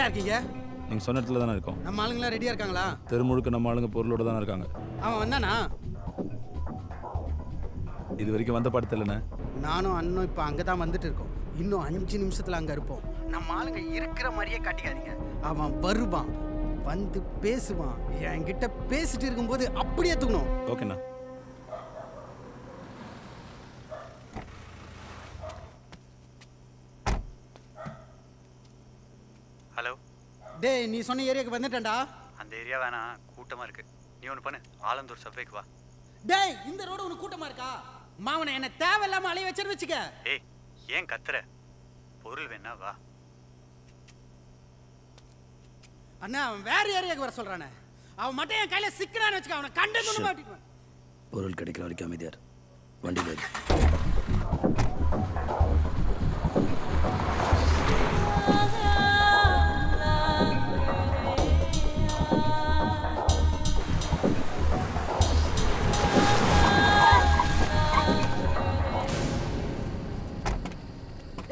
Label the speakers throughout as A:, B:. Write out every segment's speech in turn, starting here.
A: இருக்கீங்க?
B: நீங்கள் சொன்ன இடத்துல தானே இருக்கோம்.
A: நம்ம ஆளுங்களாம் ரெடியாக இருக்காங்களா?
B: தெருமுழுக்க நம்ம ஆளுங்க பொருளோட தானே இருக்காங்க.
A: அவன் வந்தானா?
B: இது வரைக்கும் வந்த பாடு தெரியலண்ணே.
A: நானும் அண்ணனும் இப்போ அங்கே தான் வந்துட்டு இருக்கோம். இன்னும் 5 நிமிஷத்தில் அங்கே இருப்போம். நம்ம ஆளுங்க இருக்கிற மாதிரியே காட்டிக்காதீங்க. அவன் வருவான், வந்து பேசுவான். என்கிட்ட பேசிட்டு இருக்கும்போது அப்படியே தூக்கணும்.
B: ஓகேண்ணா.
C: ஹலோ
A: டேய், நீ சொன்ன ஏரியாவுக்கு வந்துட்டேன்டா.
C: அந்த ஏரியா வேணாம், கூட்டமாக இருக்குது. நீ ஒன்று பண்ணு, ஆலந்தூர் சப்வேக்கு வா.
A: டேய், இந்த ரோடு உனக்கு கூட்டமாக இருக்கா? மாவனை என்ன தேவையில்லாமல் அலைய வச்சுன்னு வச்சுக்க.
C: ஏய், ஏன் கத்துற? பொருள் வேணா வா.
A: அண்ணா, அவன் வேற ஏரியாவுக்கு வர சொல்கிறானே. அவன் மட்டும் என் கையில் சிக்கிறான்னு வச்சுக்க. அவனை கண்டு மாட்டிக்குவேன்.
D: பொருள் கிடைக்கிற வரைக்கும் அமைதியார். வண்டி போயிரு.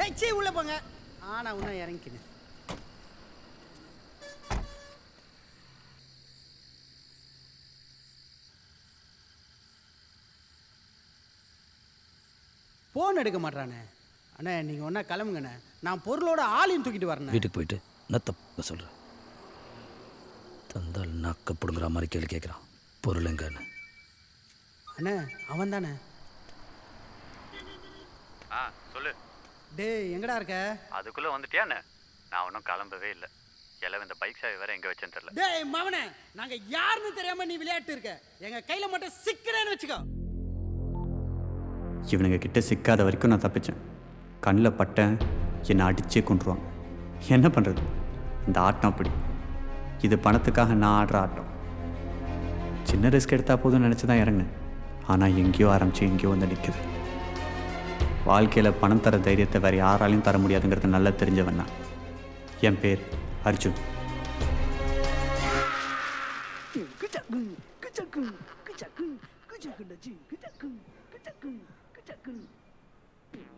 A: ஏய், உள்ள போங்க. ஆனா இன்னும் இறங்கிக்கினு. போன் எடுக்க மாட்டானே. அண்ணே, நீங்க ஒன்னா கிளம்புங்கண்ணே. நான் பொருளோட ஆளையும் தூக்கிட்டு வரேன்.
D: வீட்டுக்கு போயிட்டு என்ன தப்பு சொல்கிறேன்? தந்தால் நாக்க பிடுங்குற மாதிரி கேள்வி கேட்குறான். பொருள் எங்கன்னு?
A: அண்ணே, அவன் தானே.
C: சொல்லு.
A: டேய், எங்கடா இருக்க?
C: அதுக்குள்ளே வந்துட்டியாண்ணே? நான் ஒன்றும் கிளம்பவே இல்லை. எல்லாம் இந்த பைக் சாவி வேற எங்கே வச்சேன்னு தெரியல.
A: டேய் மவனே, நாங்க யாருன்னு தெரியாம நீ விளையாட்டு இருக்க. எங்க கையில மட்டும் சிக்கிறேன்னு வச்சுக்கோ.
C: இவனுங்க கிட்ட சிக்காத வரைக்கும் நான் தப்பிச்சேன். கண்ணில் பட்டேன், என்னை அடிச்சே கொண்டுருவான். என்ன பண்ணுறது? இந்த ஆட்டம் அப்படி. இது பணத்துக்காக நான் ஆடுற ஆட்டம். சின்ன ரிஸ்க் எடுத்தால் போதும்னு நினச்சி தான் இறங்கினேன். ஆனால் எங்கேயோ ஆரம்பித்து எங்கேயோ வந்து நிற்குது. வாழ்க்கையில் பணம் தர தைரியத்தை வேறு யாராலையும் தர முடியாதுங்கிறது நல்லா தெரிஞ்சவன் நான். என் பேர் அர்ஜுன்.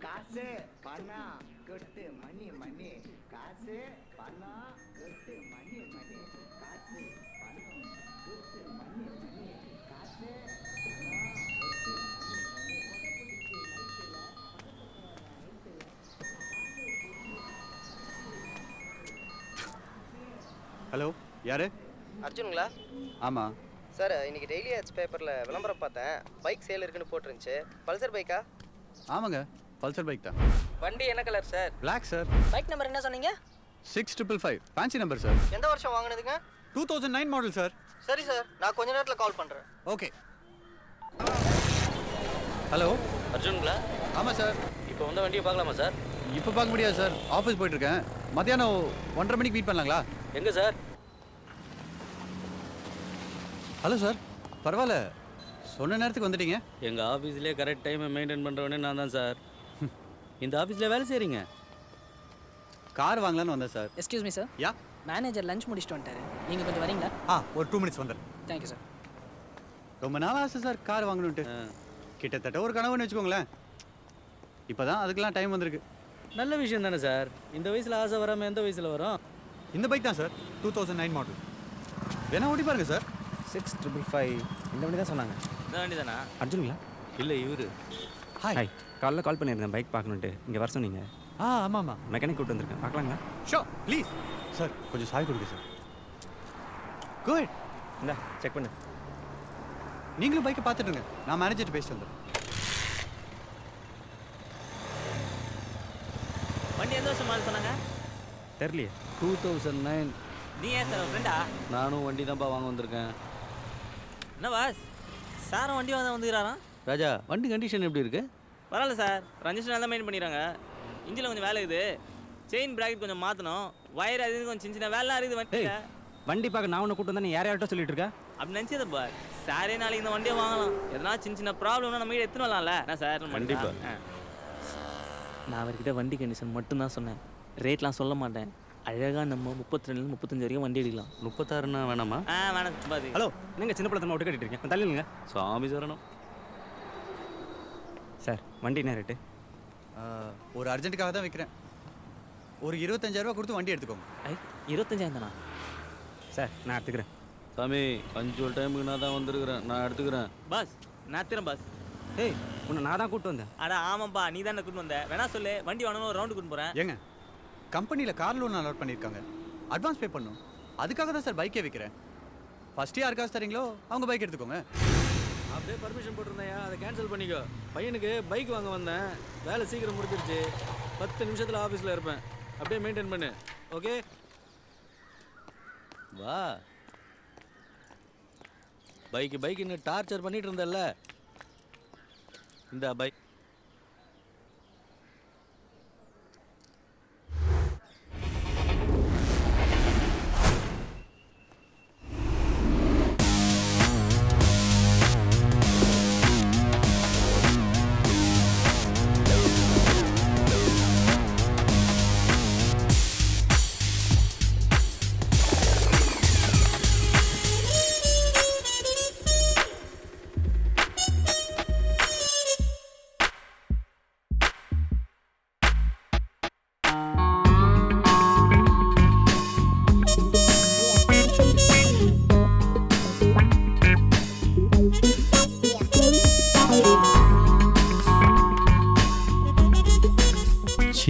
E: காசு பணம் கொட்டு மணி மணி. காசு பணம் கொட்டு மணி மணி. காசு பணம் கொட்டு மணி மணி. காசு
C: ஹலோ, யாரு?
F: அர்ஜுனுங்களா?
C: ஆமாம்
F: சார், இன்னைக்கு டெய்லி ஆட்ஸ் பேப்பரில் விளம்பரம் பார்த்தேன். பைக் சேல் இருக்குன்னு போட்டுருந்துச்சு. பல்சர் பைக்கா?
C: ஆமாங்க, பல்சர் பைக் தான்.
F: வண்டி என்ன colour sir?
C: Black sir.
F: Bike number என்ன சொன்னீங்க?
C: 6555 ஃபேன்சி நம்பர் சார்.
F: எந்த வருஷம் வாங்கினதுங்க?
C: 2009 மாடல் சார்.
F: சரி சார், நான் கொஞ்ச நேரத்தில் கால் பண்ணுறேன்.
C: ஓகே. ஹலோ,
F: அர்ஜுனுங்களா?
C: ஆமாம் சார்.
F: இப்போ வந்த வண்டியை பார்க்கலாமா சார்?
C: இப்போ பார்க்க முடியாது சார், ஆஃபீஸ் போயிட்டுருக்கேன். மத்தியானம் 1:30 மணிக்கு மீட் பண்ணலாங்களா?
F: எங்கே சார்?
C: ஹலோ சார், பரவாயில்ல, சொன்ன நேரத்துக்கு வந்துட்டீங்க.
G: எங்கள் ஆஃபீஸ்லேயே கரெக்ட் டைமை மெயின்டைன் பண்ணுறவனே நான் தான் சார். இந்த ஆஃபீஸில் வேலை செய்கிறீங்க?
C: கார் வாங்கலான்னு வந்தேன் sir.
H: Excuse me sir.
C: Yeah.
H: Manager lunch முடிச்சுட்டு வந்துட்டாரு. நீங்கள் கொஞ்சம் வரீங்களா?
C: ஒரு 2 மினிட்ஸ் வந்துடுறேன்.
H: Thank you sir.
C: ரொம்ப நாள் ஆசை சார் கார் வாங்கணுன்ட்டு. கிட்டத்தட்ட ஒரு கனவுன்னு வச்சுக்கோங்களேன். இப்போ தான் அதுக்கெல்லாம் டைம் வந்திருக்கு.
G: நல்ல விஷயம் தானே சார். இந்த வயசில் ஆசை வராமல் எந்த வயசில் வரும்?
C: இந்த பைக் தான் சார், 2009 மாடல். வேணா ஓட்டி பாருங்க சார்.
I: 6555 இந்த வண்டி தான் சொன்னாங்க.
G: இந்த வண்டி தானா?
I: அர்ஜுனுங்களா?
G: இல்லை, இவரு.
I: ஹாய், காலைல கால் பண்ணியிருந்தேன் பைக் பார்க்கணுன்ட்டு. இங்கே வர சொன்னீங்க.
C: ஆமாம்
I: மெக்கானிக் கூப்பிட்டு வந்திருக்கேன், பார்க்கலாங்களா?
C: ஷோ ப்ளீஸ் சார், கொஞ்சம் சாய் கொடுங்க சார். குட்.
I: இந்தா செக் பண்ணு.
C: நீங்களும் பைக்கை பார்த்துட்டுங்க, நான் மேனேஜர்கிட்ட பேசிட்டு வந்துடுறேன்.
G: வண்டி எந்த வருஷம் மாடல் சொன்னாங்க?
I: தெரியலையே.
G: 2009.
F: நீ ஏன் சார் ஃப்ரெண்டா?
G: நானும் வண்டி தான்ப்பா வாங்க வந்திருக்கேன்.
F: என்ன பாஸ், சாரும் வண்டி வாங்க வந்துக்கிறாராம்?
G: ராஜா, வண்டி கண்டிஷன் எப்படி இருக்கு?
F: பரவாயில்ல சார், ரஞ்சிஷ் நல்லா மெயின் பண்ணிடுறாங்க. இன்ஜினில் கொஞ்சம் வேலை இருக்குது. செயின் பிராக்கெட் கொஞ்சம் மாற்றணும். வயர் அது கொஞ்சம் சின்ன சின்ன வேலை இருக்குது வண்டியில்.
I: வண்டி பார்க்க நான் ஒன்று கூட்டு வந்தேன், யார்கிட்ட சொல்லிட்டு இருக்கேன்?
F: அப்படி நினச்சதை பார், சாரே நாளைக்கு இந்த வண்டியை வாங்கலாம். எதனா சின்ன சின்ன ப்ராப்ளம்னா நம்ம எடுத்துன்னு வரலாம்ல. என்ன சார்?
G: கண்டிப்பா.
F: நான் அவர்கிட்ட வண்டி கண்டிஷன் மட்டும்தான் சொன்னேன், ரேட்லாம் சொல்ல மாட்டேன். அழகாக நம்ம 32 35 வரைக்கும் வண்டி எடுக்கலாம்.
G: 36னா வேணாமா?
F: வேணாம் பாதி.
I: ஹலோ, நீங்கள் சின்ன பிள்ளை விட்டு கட்டிட்டு இருக்கேன், தள்ளிடுங்க.
G: சாமி சரணம்.
I: சார், வண்டி என்ன ரேட்டு?
C: ஒரு அர்ஜென்ட்டுக்காக தான் வைக்கிறேன். ஒரு 25,000 ரூபா கொடுத்து வண்டி எடுத்துக்கோங்க.
F: 25,000 தானா?
I: சார் நான் எடுத்துக்கிறேன்.
G: சாமி பஞ்சுவல் டைமுக்கு நான் தான் வந்திருக்கிறேன், நான் எடுத்துக்கிறேன்.
F: பாஸ் நான் எடுத்துறேன் பாஸ்.
I: ஏய் உன்னை நான் தான் கூப்பிட்டு வந்தேன்.
F: அட ஆமாப்பா, நீ தானே கூட்டு வந்த. வேணா சொல்லு, வண்டி வாங்கணும், ஒரு ரவுண்டு கூட்டு போகிறேன்.
C: ஏங்க கம்பெனியில் கார் லோன் அலாட் பண்ணியிருக்காங்க, அட்வான்ஸ் பே பண்ணணும். அதுக்காக தான் சார் பைக்கே விற்கிறேன். ஃபஸ்ட்டு யார் காசு தரீங்களோ அவங்க பைக் எடுத்துக்கோங்க.
G: அப்படியே பர்மிஷன் போட்டிருந்தேன், அதை கேன்சல் பண்ணிக்கோ. பையனுக்கு பைக் வாங்க வந்தேன், வேலை சீக்கிரம் முடிஞ்சிருச்சு. 10 நிமிஷத்தில் ஆஃபீஸில் இருப்பேன். அப்படியே மெயின்டைன் பண்ணு, ஓகே? வா. பைக்குன்னு டார்ச்சர் பண்ணிட்டு இருந்தல்ல, இந்த பைக்.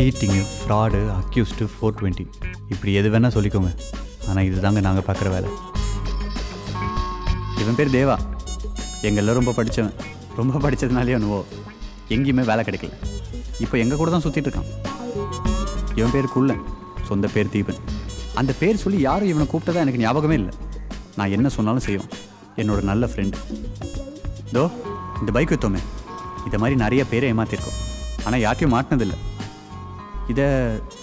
C: சீட்டிங்கு, ஃப்ராடு, அக்யூஸ்டு, 420 இப்படி எது வேணால் சொல்லிக்கோங்க. ஆனால் இது தாங்க நாங்கள் பார்க்குற வேலை. இவன் பேர் தேவா, எங்கெல்லாம் ரொம்ப படித்தவன். ரொம்ப படித்ததுனாலே என்னவோ எங்கேயுமே வேலை கிடைக்கல. இப்போ எங்கள் கூட தான் சுற்றிட்டு இருக்கான். இவன் பேர் குள்ளன், சொந்த பேர் தீபன். அந்த பேர் சொல்லி யாரும் இவனை கூப்பிட்டதா எனக்கு ஞாபகமே இல்லை. நான் என்ன சொன்னாலும் செய்வோம். என்னோட நல்ல ஃப்ரெண்டு. தோ இந்த பைக் விற்றோமே, இதை மாதிரி நிறைய பேரை ஏமாற்றிருக்கோம். ஆனால் யார்ட்டையும் மாட்டினதில்லை. இதை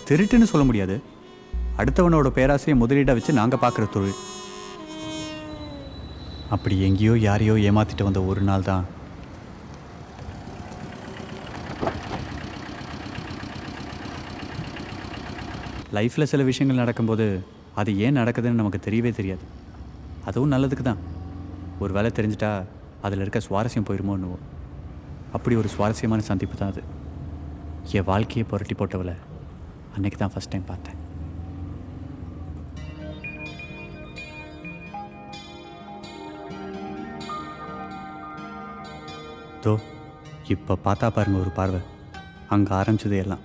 C: திருட்டுன்னு சொல்ல முடியாது. அடுத்தவனோட பேராசையை முதலீடாக வச்சு நாங்கள் பார்க்குற தொழில். அப்படி எங்கேயோ யாரையோ ஏமாற்றிட்டு வந்த ஒரு நாள் தான் லைஃப்பில் சில விஷயங்கள் நடக்கும்போது அது ஏன் நடக்குதுன்னு நமக்கு தெரியவே தெரியாது. அதுவும் நல்லதுக்கு தான். ஒரு வேலை தெரிஞ்சிட்டா அதில் இருக்க சுவாரஸ்யம் போயிடுமோ என்னவோ. அப்படி ஒரு சுவாரஸ்யமான சந்திப்பு தான் அது. என் வாழ்க்கையை புரட்டி போட்டவளை அன்னைக்கு தான் ஃபஸ்ட் டைம் பார்த்தேன். தோ இப்போ பார்த்தா பாருங்க ஒரு பார்வை, அங்கே ஆரம்பிச்சது எல்லாம்.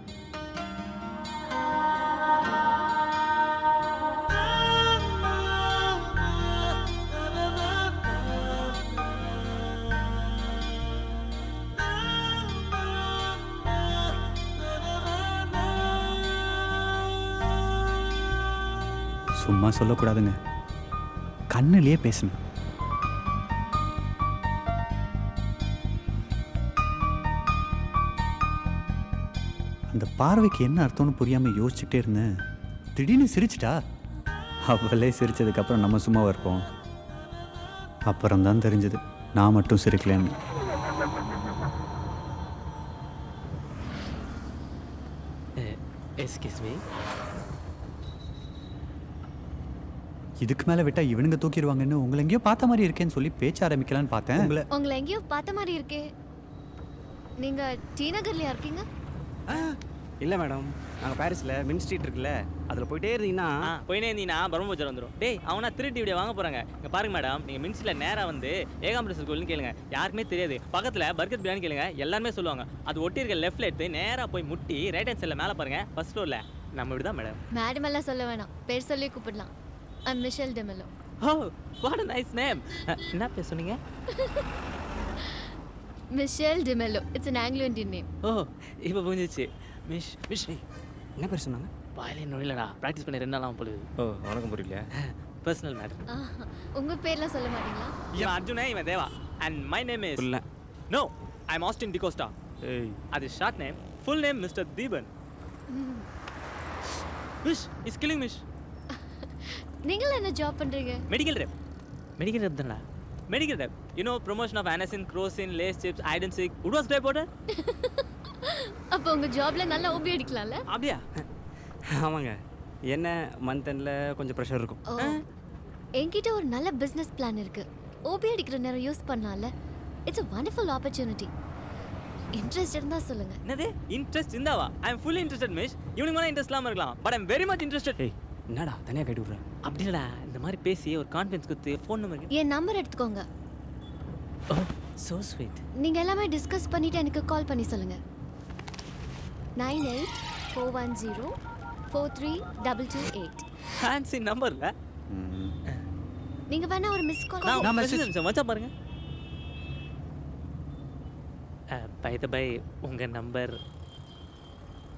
C: சும்மா சொல்லக்கூடாதுங்க, கண்ணிலே பேசணும். அந்த பார்வைக்கு என்ன அர்த்தம்னு புரியாமல் யோசிச்சுக்கிட்டே இருந்தேன். திடீர்னு சிரிச்சிட்டா. அவளே சிரிச்சதுக்கப்புறம் நம்ம சும்மா இருப்போம். அப்புறம் தான் தெரிஞ்சது நான் மட்டும் சிரிக்கலன்னு.
F: Excuse me.
C: இதுக்கு மேலே விட்டா இவனுங்க தூக்கிடுவாங்கன்னு உங்களை எங்கேயோ பார்த்த மாதிரி இருக்கேன்னு சொல்லி பேச்ச ஆரம்பிக்கலான்னு பார்த்தேன்.
J: உங்களை எங்கேயோ பார்த்த மாதிரி இருக்கே. நீங்க டி நகர்லயா இருக்கீங்க?
I: இல்லை மேடம், நாங்கள் பாரிஸில் மின் ஸ்ட்ரீட் இருக்குல்ல, அதில் போயிட்டே இருந்தீங்கன்னா
F: பிரம்ம பஜார் வந்துடும். டேய் அவனா திருட்டு வீடியோ வாங்க போகிறாங்க. இங்கே பாருங்க மேடம், நீங்கள் மின்சில் நேராக வந்து ஏகாம்பரேஸ்வர் கோயில்னு கேளுங்க, யாருக்குமே தெரியாது. பக்கத்தில் பர்கத் பிரியாணி கேளுங்க, எல்லாருமே சொல்லுவாங்க. அது ஒட்டி இருக்க லெஃப்ட்ல எடுத்து நேராக போய் முட்டி ரைட் ஹேண்ட் சைடில் மேலே பாருங்க, ஃபர்ஸ்ட் ஃப்ளோரில் நம்ம வீடு தான் மேடம்.
J: மேடம் எல்லாம் சொல்ல வேணாம், பேர் சொல்லி கூப்பிடலாம். I'm Michelle Demelo.
F: Oh what a nice name. என்ன பேர் சொன்னீங்க?
J: Michelle Demelo. It's an Anglo-Indian name.
F: ஓ இப்போ புரிஞ்சிச்சு. மிஷ்
I: என்ன பேர் சொன்னாங்க?
F: வாயிலே நுழையலடா, ப்ராக்டிஸ் பண்ணி 2 நாளாக போகுது.
I: ஓ உனக்கும் புரியலையா?
F: Personal matter.
J: உங்க பேர்லாம் சொல்ல மாட்டீங்களா?
F: இவன் அர்ஜுனா, இவன் Deva. And my name is
I: இல்லை.
F: No I am Austin D'Costa.
I: ஏய்
F: அது short name, full name mister Deepan. Mish is killing Mish.
J: நீங்கள என்ன ஜாப் பண்றீங்க?
F: Medical rep. மெடிக்கல் ரெப் தானடா. Medical rep. You know promotion of Anacin, Crocin, Lays chips, ஐடென்சிக், Woodward's gripe powder.
J: அப்போ உங்க ஜாப்ல நல்லா ஓபி அடிக்கலாம்ல?
F: அப்படியா?
I: ஆமாங்க. என்ன மந்த் எண்டில் கொஞ்சம் ப்ரெஷர் இருக்கும்.
J: என்கிட்ட ஒரு நல்ல பிஸ்னஸ் பிளான் இருக்கு. ஓபி அடிக்கிற நேரம் யூஸ் பண்ணலாம்ல. It's a wonderful opportunity. Interest இருந்தா சொல்லுங்க.
F: என்னது இன்ட்ரெஸ்ட் இருந்தாவா? I am fully interested miss. இவனுக்கு மேலே இன்ட்ரெஸ்ட் இல்லாமல் இருக்கலாம், but I am very much interested.
I: ஏய் என்னடா தனியாக கட்டி விட்றேன்.
F: அப்படி இல்லடா, இந்த மாதிரி பேசி ஒரு கான்ஃபிடன்ஸ் கொடுத்து ஃபோன் நம்பர்.
J: என் நம்பர் எடுத்துக்கோங்க.
F: So sweet.
J: நீங்க எல்லாமே டிஸ்கஸ் பண்ணிட்டு எனக்கு கால் பண்ணி சொல்லுங்க. 9841043228.
F: ஃபேன்சி நம்பர்ல.
J: நீங்க வேணா ஒரு மிஸ் கால்.
F: நான் மெசேஜ் மச்சான் பாருங்க. பை த பை உங்க நம்பர்.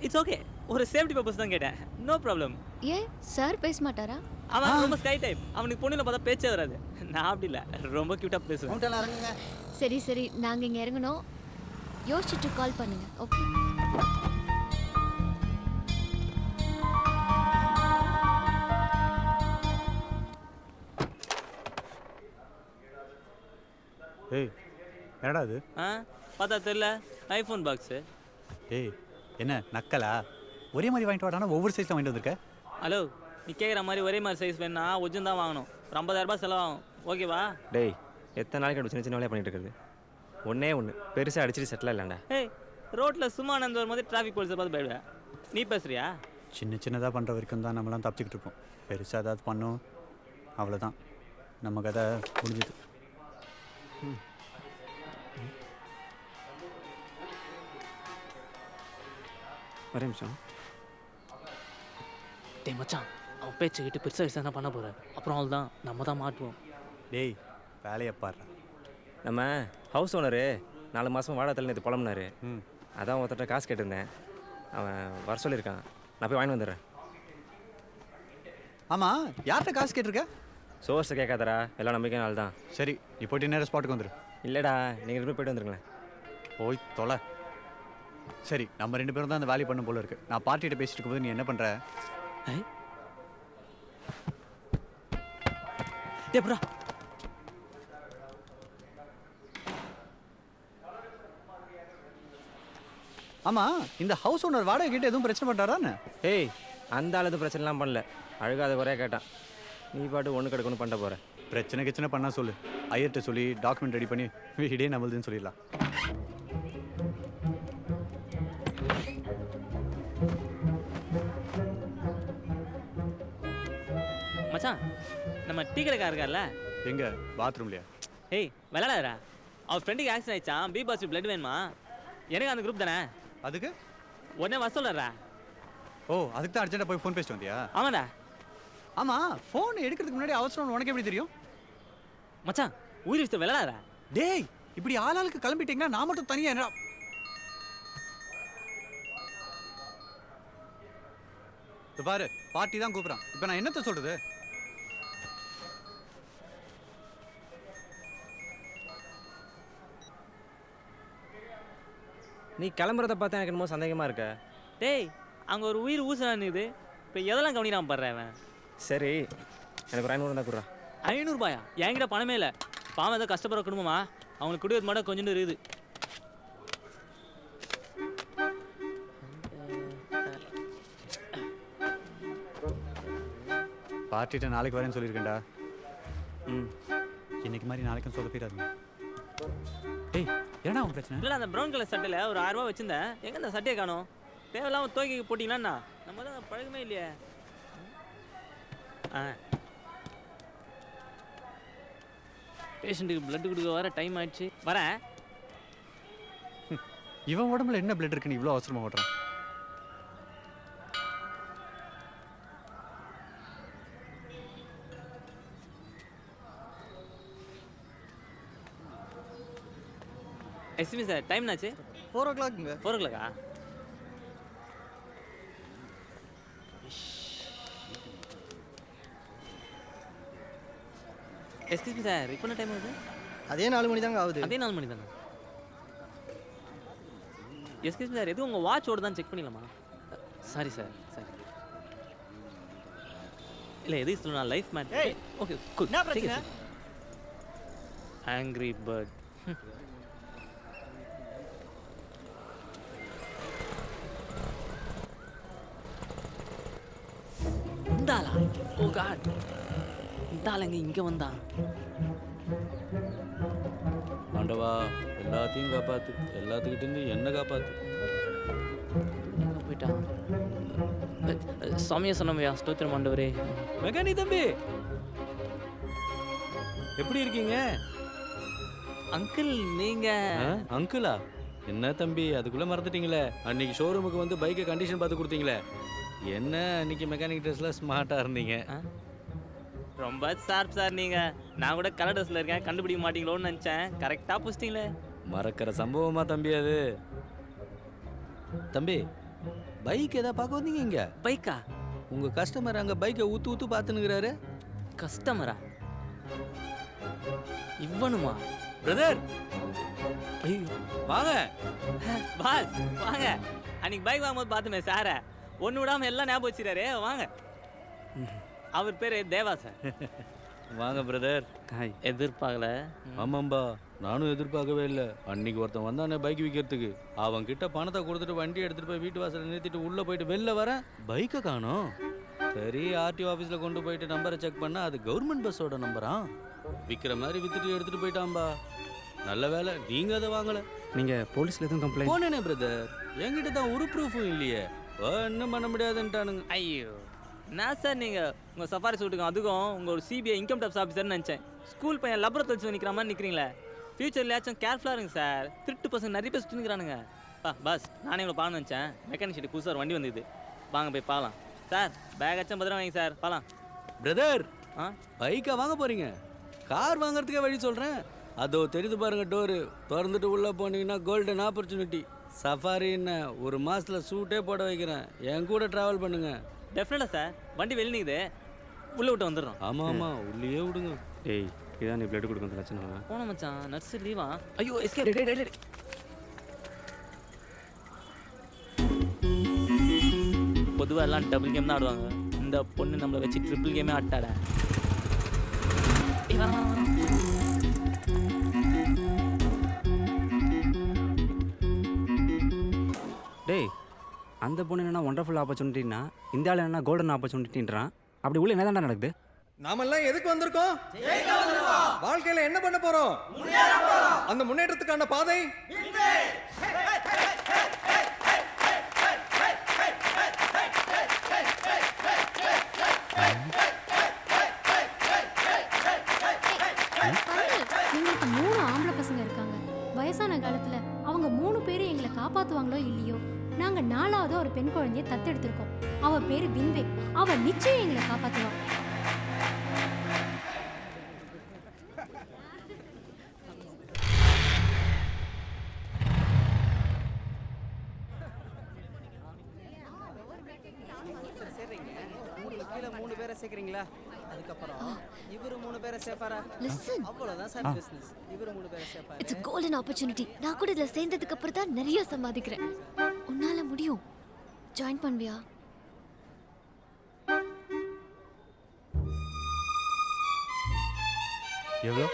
F: இட்ஸ் ஓகே, ஒரு சேஃப்டி பர்பஸ் தான் கேட்டேன். No problem.
J: ஏன் சார் பேச மாட்டாரா?
F: அவன் ரொம்ப ஸ்கை டைப். அவனுக்கு பொண்ணுல பார்த்தா பேச்சே வராது. நான் அப்படி இல்லை, ரொம்ப க்யூட்டாக பேசுவேன்.
J: சரி சரி, நாங்க இங்க இறங்கணும். யோசிச்சுட்டு கால் பண்ணுங்க. ஓகே.
C: ஏய் என்னடா அது?
F: பார்த்தா தெரியல, ஐஃபோன் பாக்ஸு.
C: ஏய் என்ன நக்கலா? ஒரே மாதிரி வாங்கிட்டு வாடானா ஒவ்வொரு சைஸில் வாங்கிட்டு வந்திருக்க.
F: ஹலோ, நீ கேட்குற மாதிரி ஒரே மாதிரி சைஸ் வேணா ஒரிஜினல் தான் வாங்கணும். ஒரு 50,000 செலவாகும். ஓகேவா?
I: டேய் எத்தனை நாளைக்கு அப்படி சின்ன சின்ன வேலையை பண்ணிட்டு இருக்குது? ஒன்றே ஒன்று பெருசாக அடிச்சுட்டு செட்டில் இல்லைண்டா.
F: ஏய், ரோட்டில் சும்மா நடந்து வரும்போது டிராஃபிக் போலீஸை பார்த்து போயிடுவேன். நீ பேசுறியா?
C: சின்ன சின்னதாக பண்ணுற வரைக்கும் தான் நம்மளாம் தப்பிச்சுக்கிட்டு இருப்போம். பெருசாக ஏதாவது பண்ணோம் அவ்வளோதான், நம்ம கதை முடிஞ்சுது.
I: ஒரே நிமிஷம்.
F: டேய் மச்சான், அவன் பேச்சுக்கிட்டு பெருசாக விஷயம் தான் பண்ண போகிறேன். அப்புறம் அவள் தான் நம்ம தான் மாட்டுவோம்.
C: டேய் வேலையை பாடுறா.
I: நம்ம ஹவுஸ் ஓனரு 4 மாதம் வாடகை தள்ளி நேற்று புலம்புனாரு. அதான் ஒருத்தட்ட காசு கேட்டிருந்தேன். அவன் வர சொல்லியிருக்கான். நான் போய் வாங்கி வந்துடுறேன்.
C: ஆமாம், யார்கிட்ட காசு கேட்டிருக்க?
I: சோர்ஸை கேட்காதரா, எல்லாம் நம்பிக்கை நாள் தான்.
C: சரி, நீ போய்ட்டு நேரம் ஸ்பாட்டுக்கு வந்துடு.
I: இல்லைடா, நீங்கள் 2 பேரும் போய்ட்டு வந்துருங்களேன்.
C: போய் தொலை. சரி, நம்ம 2 பேரும் தான் அந்த வேலையை பண்ணும் போல இருக்கு. நான் பார்ட்டிகிட்ட பேசிட்டு இருக்கும்போது நீ என்ன பண்ணுற?
F: டேய் ப்ரோ,
C: ஆமாம், இந்த ஹவுஸ் ஓனர் வாடகை கிட்ட எதுவும் பிரச்சனை பண்ணுறாரான்னு?
I: ஏய், அந்த ஆள் எதுவும் பிரச்சனைலாம் பண்ணல. அழுகாத குறையா கேட்டான். நீ பாட்டு ஒன்று கிடக்குன்னு பண்ண போகிற.
C: பிரச்சனை கிச்சனை பண்ணால் சொல்லு. ஐயர்கிட்ட சொல்லி டாக்குமெண்ட் ரெடி பண்ணி வீடே நம்மளுதுன்னு சொல்லிடலாம்.
F: மச்சான், நம்ம டீ கடைக்காரர் இருக்கார்ல?
C: எங்க பாத்ரூம்லையா?
F: ஏய் விளையாடாதரா, அவர் ஃப்ரெண்டுக்கு ஆக்சிடென்ட் ஆயிடுச்சான். பி பாசிட்டிவ் பிளட் வேணுமா? எனக்கு அந்த குரூப் தானே.
C: அதுக்கு
F: உடனே வர சொல்லுறா.
C: ஓ, அதுக்கு தான் அர்ஜென்ட்டாக போய் ஃபோன் பேசிட்டு வந்தியா?
F: ஆமாடா.
C: ஆமாம், ஃபோன் எடுக்கிறதுக்கு முன்னாடி அவசரம் உனக்கு எப்படி தெரியும்?
F: மச்சான், உயிர் விஷயம் விளையாடாதரா.
C: டேய், இப்படி ஆளாளுக்கு கிளம்பிட்டீங்கன்னா நான் மட்டும் தனியாக என்ன பாரு, பார்ட்டி தான் கூப்பிட்றான். இப்போ நான் என்னத்த சொல்றது?
I: நீ கிளம்புறத பார்த்தா எனக்கு என்னமோ சந்தேகமாக இருக்க.
F: டேய், அங்கே ஒரு உயிர் ஊசுறான்னு இது. இப்போ எதெல்லாம் கவனிக்காம படுறேன் அவன்.
I: சரி, எனக்கு ஒரு 500 தான் கொடுறா.
F: 500 ரூபாயா? என்கிட்ட பணமே இல்லை. பாவம் ஏதோ கஷ்டப்படுற குடும்பமா, அவங்களுக்கு குடிவது மட்டும் கொஞ்சம் இருக்குது.
C: பார்ட்டிகிட்ட நாளைக்கு வரேன்னு சொல்லியிருக்கேன்டா. இன்னைக்கு மாதிரி நாளைக்கும் சொதப்பிடாதுங்க. டேய், என்னடா உன் பிரச்சனை?
F: இல்லை, அந்த ப்ரௌன் கலர் சட்டையில் ஒரு 1000 ரூபா வச்சிருந்தேன். எங்கே அந்த சட்டையை காணும்? தேவையில்லாமல் துவைக்க போட்டிங்களாண்ணா? நம்ம தான் பழகமே இல்லையே. பேஷண்ட்டுக்கு பிளட் கொடுக்க வர டைம் ஆயிடுச்சு. வரேன்.
C: இவன் உடம்புல என்ன பிளட் இருக்குன்னு இவ்வளோ அவசரமாக ஓட்டுறான்?
F: எக்ஸ்கியூஸ் சார், டைம் ஆச்சு?
E: 4 o'clockங்க.
F: 4 o'clock-ஆ? எக்ஸ்கியூஸ் சார், இப்போ என்ன டைம் ஆகுது?
E: அதே 4 மணி தாங்க ஆகுது.
F: அதே 4 மணி தானே? எக்ஸ்கியூஸ் சார், எதுவும் உங்கள் வாட்ச் ஓடுதான்னு செக் பண்ணிடலாமா? Sorry sir, sorry. இல்லை, எதுவும் சொல்லணும், லைஃப் மேட்டர். ஓகே,
E: என்ன பிரச்சனை?
F: Angry bird. இந்தாளா? ஓ காட், இந்தாளங்க இங்கே வந்தான்.
B: ஆண்டவா, எல்லாத்தையும் காப்பாத்து, எல்லாத்துக்கிட்டேருந்து என்ன காப்பாத்து.
F: எங்கே போயிட்டான்? சாமியா சொன்னமையா ஸ்தோத்திரம் ஆண்டவரே.
G: மெக்கானிக் தம்பி எப்படி இருக்கீங்க?
F: அங்கிள் நீங்க
G: அங்கிளா? என்ன தம்பி அதுக்குள்ள மறந்துட்டீங்களே? அன்னைக்கு ஷோரூமுக்கு வந்து பைக்கை கண்டிஷன் பார்த்து கொடுத்தீங்களே. என்ன அன்னைக்கு மெக்கானிக் ட்ரெஸ்ல ஸ்மார்ட்டா இருந்தீங்க.
F: ரொம்ப ஷார்ப் சார் நீங்க. நான் கூட கலர் ட்ரெஸ்ல இருக்கேன், கண்டுபிடிக்க மாட்டீங்களோன்னு நினைச்சேன். கரெக்டா புடிச்சிட்டீங்களே.
G: மறக்கிற சம்பவமா தம்பி அது? தம்பி பைக் ஏதாவது பார்க்க வந்தீங்க இங்க?
F: பைக்கா?
G: உங்க கஸ்டமர் அங்க பைக்கை ஊத்து ஊத்து பார்த்துனுக்குறாரு.
F: கஸ்டமரா? இவனுமா?
G: பிரதர் ஐயோ வாங்க.
F: பாஸ் வாங்க. அன்னைக்கு பைக் வாங்கும்போது பார்த்துமே சாரை ஒன்று விடாமல் எல்லாம் ஞாபகம் வச்சுறாரு. வாங்க. அவர் பேர் தேவா சார்.
G: வாங்க பிரதர்.
C: ஹாய்.
F: எதிர்பார்க்கல.
G: ஆமாம்பா நானும் எதிர்பார்க்கவே இல்லை. அன்னைக்கு ஒருத்தன் வந்தானே பைக் விற்கிறதுக்கு, அவன் கிட்ட பணத்தை கொடுத்துட்டு வண்டி எடுத்துட்டு போய் வீட்டு வாசலில் நிறுத்திட்டு உள்ளே போயிட்டு வெளில வரேன், பைக்கை காணோம். சரி ஆர்டிஓ ஆஃபீஸில் கொண்டு போயிட்டு நம்பரை செக் பண்ணால் அது கவர்மெண்ட் பஸ்ஸோட நம்பரா. விற்கிற மாதிரி வித்துட்டு எடுத்துட்டு போயிட்டான்பா. நல்ல வேலை நீங்கள் அதை வாங்கலை.
C: நீங்கள் போலீஸில் எதுவும் கம்ப்ளைண்ட்?
G: போனேனே பிரதர், என்கிட்ட தான் ஒரு ப்ரூஃபும் இல்லையே. ஒன்றும் பண்ண முடியாதுன்ட்டானுங்க.
F: ஐயோ நான் சார் நீங்கள் உங்கள் சஃபாரி சூட்டுக்கும் அதுக்கும் உங்கள் ஒரு சிபிஐ இன்கம் டேக்ஸ் ஆஃபீஸர்னு நினச்சேன். ஸ்கூல் பையன் லப்பரத்தை வச்சு நிற்கிற மாதிரி நிற்கிறீங்களே. ஃபியூச்சர்லையாச்சும் கேர்ஃபுல்லாக இருங்க சார். திருட்டு பசங்க நிறைய பேர் சுற்றினுக்கிறானுங்க. பஸ் நானே இவ்வளோ பார்க்கணும்னு நினச்சேன். மெக்கானிக் ஷெட்டு புதுசாக வண்டி வந்துது. வாங்க போய் பார்க்கலாம் சார். பேகாச்சும் பத்திரம் வாங்க சார். பார்க்கலாம்.
G: பிரதர்
F: ஆ
G: பைக்கா வாங்க போறீங்க? கார் வாங்குறதுக்கே வழி சொல்கிறேன். அதோ தெரிந்து பாருங்க டோரு திறந்துட்டு உள்ளே போனீங்கன்னா கோல்டன் ஆப்பர்ச்சுனிட்டி. சஃபாரின்னு ஒரு மாதத்தில் சூட்டே போட வைக்கிறேன். என் கூட ட்ராவல் பண்ணுங்க.
F: டெஃபினட்டாக சார். வண்டி வெளியே நிற்குது, உள்ளே விட்டு வந்துடுறோம்.
G: ஆமாம் ஆமாம் உள்ளே விடுங்க.
C: டேய் இதான் நீ பிளட் கொடுக்க லட்சணமா?
F: போன மச்சான் நர்ஸு லீவா? ஐயோ எஸ்கே. பொதுவாக எல்லாம் டபுள் கேம் தான் ஆடுவாங்க. இந்த பொண்ணு நம்மளை வச்சு ட்ரிபிள் கேமே ஆட்டாட.
C: டேய் அந்த பொண்ணு என்னன்னா ஒண்டர்ஃபுல் ஆப்பர்ச்சுனிட்டின்னா, இந்த ஆள் என்னன்னா கோல்டன் ஆப்பர்ச்சுனிட்டின்றான். அப்படி உள்ள என்னதான்டா நடக்குது?
K: நாமெல்லாம் எதுக்கு வந்திருக்கோம்? வாழ்க்கையில என்ன பண்ண போறோம்? அந்த முன்னேற்றத்துக்கான பாதை
J: எங்களுக்கு 3 ஆம்பளை பசங்க இருக்காங்க. வயசான காலத்துல அவங்க 3 பேரும் எங்களை காப்பாத்துவாங்களோ இல்லையோ, நாங்க 4வது ஒரு பெண் குழந்தைய தத்தெடுத்திருக்கோம். அவ பேரு வின்வே. அவ நிச்சயம் எங்களை காப்பாத்துவா.
E: கீழே 3 பேரை சேர்க்குறீங்களா? அதுக்கப்புறம் இவரு 3 பேரை சேர்ப்பாரா?
J: Listen.
E: அவ்வளோதான் சார் பிஸ்னஸ். இவரு 3 பேரை சேர்ப்பாரு.
J: It's a golden opportunity. நான் கூட இதுல சேர்ந்ததுக்கு அப்புறம் தான் நிறைய சம்பாதிக்கிறேன். உன்னால முடியும். ஜாயின் பண்ணுவியா?
C: எவ்வளோ?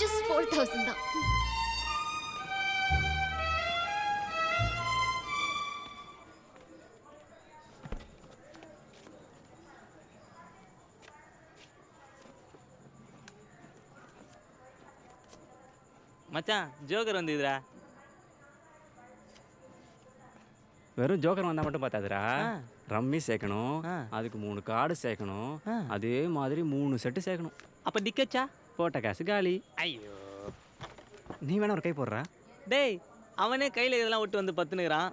J: just 4000 தான்.
F: மச்சான் ஜோக்கர் வந்துதுடா.
C: வெறும் ஜோக்கர் வந்தால் மட்டும் பார்த்தாதுடா.
F: ஆ.
C: ரம்மி சேர்க்கணும்,
F: ஆ.
C: அதுக்கு 3 கார்டு சேர்க்கணும்,
F: ஆ.
C: அதே மாதிரி 3 செட்டு சேர்க்கணும்.
F: அப்போ டிக்கெட்சா?
C: போட்ட காசு காலி.
F: ஐயோ
C: நீ வேணா ஒரு கை போடுறா.
F: டேய் அவனே கையில் இதெல்லாம் விட்டு வந்து பத்துனுக்குறான்.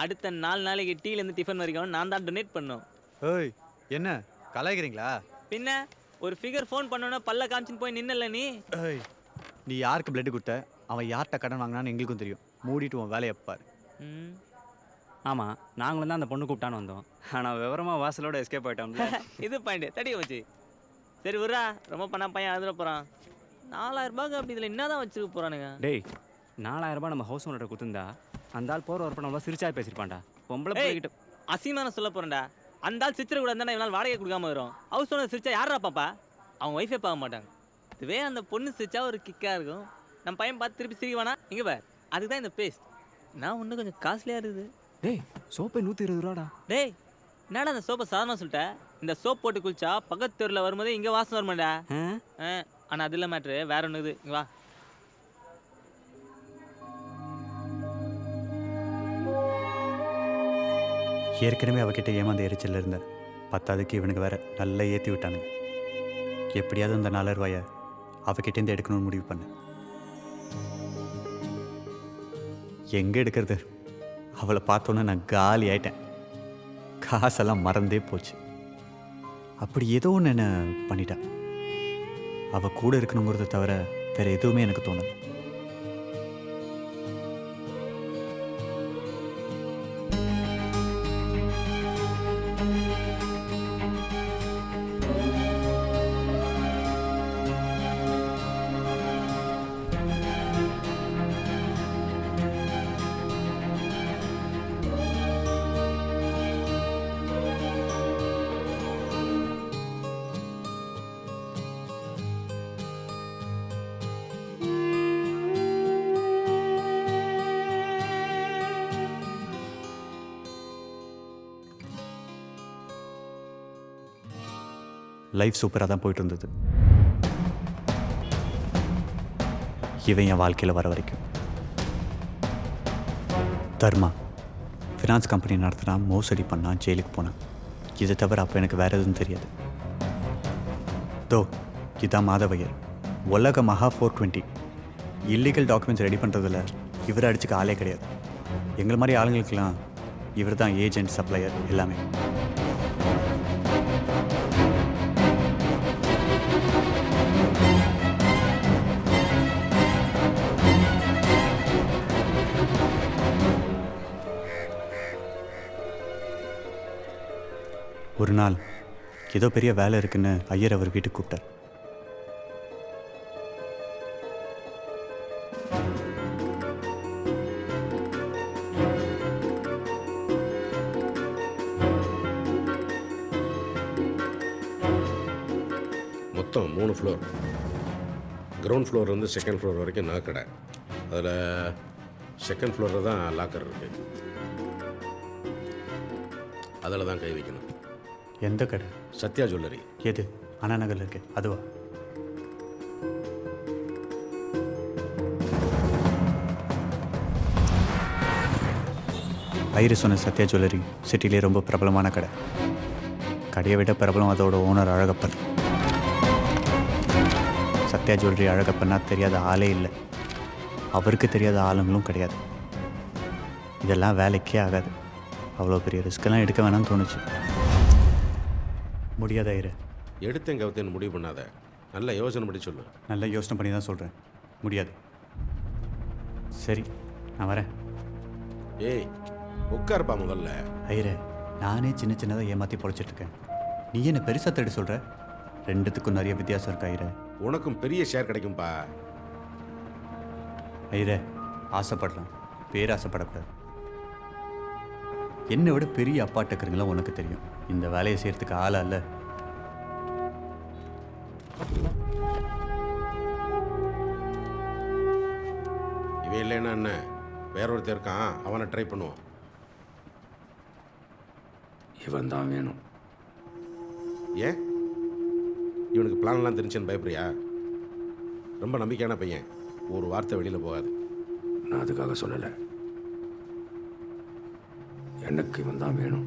F: அடுத்த 4 நாளைக்கு டீலேருந்து டிஃபன் வரைக்கும் நான் தான் டொனேட் பண்ணோம்.
K: ஏய் என்ன கலாய்க்கிறீங்களா?
F: பின்ன ஒரு ஃபிகர் ஃபோன் பண்ணோன்னா பல்ல காமிச்சின்னு போய் நின்னல நீ.
C: ஏய் நீ யாருக்கு பிளட் கொடுத்த, அவன் யார்கிட்ட கடன் வாங்கினான்னு எங்களுக்கும் தெரியும். மூடிட்டு உன் வேலையை பாரு.
F: ம்
C: ஆமாம் நாங்களும் தான் அந்த பொண்ணு கூப்பிட்டான்னு வந்தோம். ஆனால் விவரமாக வாசலோட எஸ்கேப் ஆகிட்டோம்ல.
F: இது பாயிண்ட் தடிய வச்சு. சரி விட்றா, ரொம்ப பண்ணா பையன் அழுதுற போகிறான். 4000 ரூபாய்க்கு அப்படி இதில் என்ன தான் வச்சுருக்க போகிறானுங்க?
C: டேய் 4000 ரூபாய் நம்ம ஹவுஸ் ஓனர்கிட்ட கொடுத்துருந்தா அந்த ஆள் போகிற வரப்போ நம்மளா சிரிச்சா பேசியிருப்பான்டா. பொம்பளை பிள்ளைகிட்ட
F: அசிமான சொல்ல போகிறேன்டா. அந்த ஆள் சிரிச்சிட கூட இருந்தால் இவனால் வாடகை கொடுக்காம வரும். ஹவுஸ் ஓனர் சிரிச்சா யாரா பாப்பா? அவங்க ஒய்ஃபே பார்க்க மாட்டாங்க. இதுவே அந்த பொண்ணு சிரிச்சா ஒரு கிக்காக இருக்கும். நம்ம பையன் பார்த்து திருப்பி சிரிக்குவானா? இங்கே பார், அதுக்கு தான் இந்த பேஸ்ட். நான் இன்னும் கொஞ்சம் காஸ்ட்லியாக இருக்குது.
C: டேய் சோப்பே 120 ரூபாடா.
F: டேய் என்னடா அந்த சோப்பை சாதாரணமாக சொல்லிட்டேன். இந்த சோப் போட்டு குளிச்சா பக்கத்து தெருவில் வரும்போது இங்கே வாசம் வருமாடா. ஆனால் அது இல்லை மேட்ரு, வேற ஒன்று இருக்குது. இங்கே வா.
C: ஏற்கனவே அவகிட்ட ஏமாந்த எரிச்சல் இருந்தேன். பத்தாவதுக்கு இவனுக்கு வேற நல்லா ஏற்றி விட்டானுங்க. எப்படியாவது அந்த 4 ரூபாயை அவகிட்டேருந்து எடுக்கணும்னு முடிவு பண்ணேன். எங்கே எடுக்கிறது? அவளை பார்த்தோன்னே நான் காலி ஆயிட்டேன். காசெல்லாம் மறந்தே போச்சு. அப்படி ஏதோ ஒன்று என்ன பண்ணிட்டேன். அவள் கூட இருக்கணுங்கிறத தவிர வேற எதுவுமே எனக்கு தோணலை. லைஃப் சூப்பராக தான் போயிட்டு இருந்தது. இவன் என் வாழ்க்கையில் வர வரைக்கும். தர்மா ஃபினான்ஸ் கம்பெனி நடத்தினா, மோசடி பண்ணான், ஜெயிலுக்கு போனான். இதை தவிர அப்போ எனக்கு வேறு எதுவும் தெரியாது. இதான் மாதவையர், உலக மகா 420. இல்லீகல் டாக்குமெண்ட்ஸ் ரெடி பண்ணுறதில்ல இவர் அடிச்சுக்க ஆளே கிடையாது. எங்களை மாதிரி ஆளுங்களுக்கெல்லாம் இவர் தான் ஏஜென்ட், சப்ளையர் எல்லாமே. ஒரு நாள் ஏதோ பெரிய வேலை இருக்குன்னு ஐயர் அவர் வீட்டுக்கு கூப்பிட்டார்.
L: மொத்தம் 3 ஃப்ளோர். கிரவுண்ட் ஃப்ளோர்லேருந்து செகண்ட் ஃப்ளோர் வரைக்கும் நான் கடை. அதில் செகண்ட் ஃப்ளோரில் தான் லாக்கர் இருக்குது. அதில் தான் கை வைக்கணும்.
C: எந்த கடை?
L: சத்யா ஜுவல்லரி.
C: எது? அண்ணா நகரில் இருக்கு அதுவா? ஐயர் சொன்ன சத்யா ஜுவல்லரி சிட்டிலே ரொம்ப பிரபலமான கடை. கடையை விட பிரபலம் அதோட ஓனர் அழகப்பன். சத்யா ஜுவல்லரி அழகப்பன்னா தெரியாத ஆளே இல்லை. அவருக்கு தெரியாத ஆளுங்களும் கிடையாது. இதெல்லாம் வேலைக்கே ஆகாது. அவ்வளோ பெரிய ரிஸ்க்கெல்லாம் எடுக்க வேணாம்னு தோணுச்சு. முடியாத ஐயர்.
L: எடுத்தேன் கவுத்தேன்னு முடிவு பண்ணாத. நல்ல யோசனை பண்ணி சொல்லு.
C: நல்ல யோசனை பண்ணி தான் சொல்கிறேன். முடியாது. சரி, நான் வரேன்.
L: ஏய், உட்காருப்பா முதல்ல.
C: ஐயரே, நானே சின்ன சின்னதாக ஏமாற்றி பொழைச்சிட்ருக்கேன். நீ என்ன பெருசாக தேடி சொல்கிற? ரெண்டுத்துக்கும் நிறைய வித்தியாசம் இருக்கு ஐயரே.
L: உனக்கும் பெரிய ஷேர் கிடைக்கும்பா.
C: ஐயரே, ஆசைப்படலாம், பேராசைப்படக்கூடாது. என்னை விட பெரிய அப்பாட்டக்கிறீங்களா உனக்கு தெரியும். இந்த வேலையை செய்கிறதுக்கு ஆளா இல்லை.
L: இவன் இல்லைன்னா என்ன, வேற ஒருத்தர் இருக்கான், அவனை ட்ரை பண்ணுவான்.
M: இவன் தான் வேணும்.
L: ஏன் இவனுக்கு பிளான்லாம் தெரிஞ்சுன்னு பயப்படுறியா? ரொம்ப நம்பிக்கையான பையன், ஒரு வார்த்தை வெளியில் போகாது.
M: நான் அதுக்காக சொல்லலை, எனக்கு இவன் தான் வேணும்.